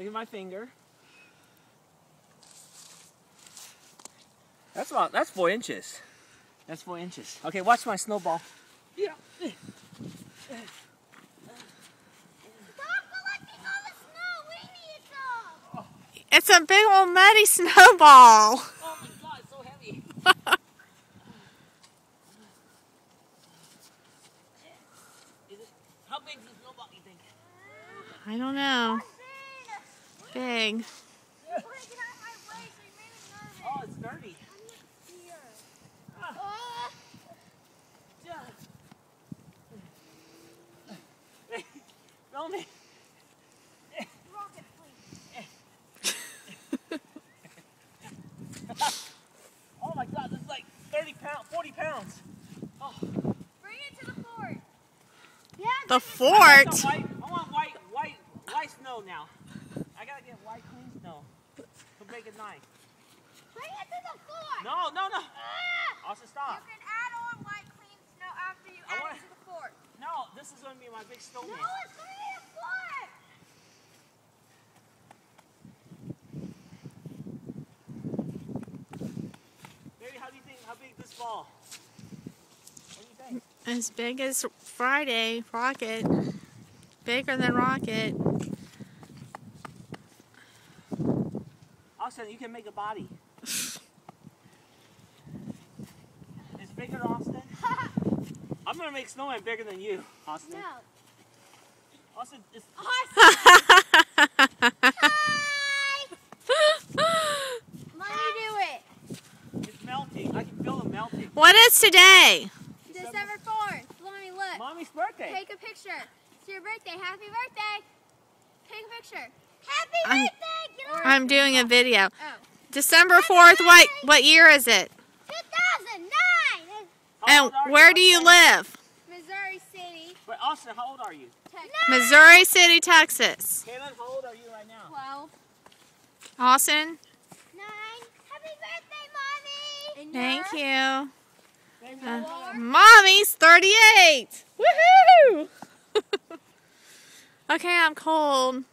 Look at my finger. That's 4 inches. That's 4 inches. Okay, watch my snowball. Yeah. Stop collecting all the snow. We need some. It's a big old muddy snowball. Oh my God, it's so heavy. How big is the snowball, you think? I don't know. Big. Oh, it's dirty. Film me. Oh my God, this is like 30 pounds, 40 pounds. Oh. Bring it to the fort. Yeah. The I fort? want white snow now. I gotta get white clean snow to make it nice. Bring it to the fort. No. Also stop. You can add on white clean snow after you add it to the fort. No, this is gonna be my big snowman. No, it's going to be a fort. Baby, how big this ball? What do you think? As big as Friday, Rocket. Bigger than Rocket. Austin, you can make a body. It's bigger than Austin? I'm gonna make snowman bigger than you, Austin. No. Austin, it's... Hi! Let me do it. It's melting. I can feel it melting. What is today? December 4th. Let me look. Mommy's birthday. Take a picture. It's your birthday. Happy birthday. Take a picture. Happy I'm- birthday. Get on. I'm doing a video. Oh. December 4th, what year is it? 2009. How old And are you, where do you Austin? live? Missouri City. Wait, Austin, how old are you? Texas. Missouri City, Texas. Kaylin, how old are you right now? 12. Austin, 9. Happy birthday, Mommy. And thank you're you. Baby, Mommy's 38. Woohoo! Okay, I'm cold.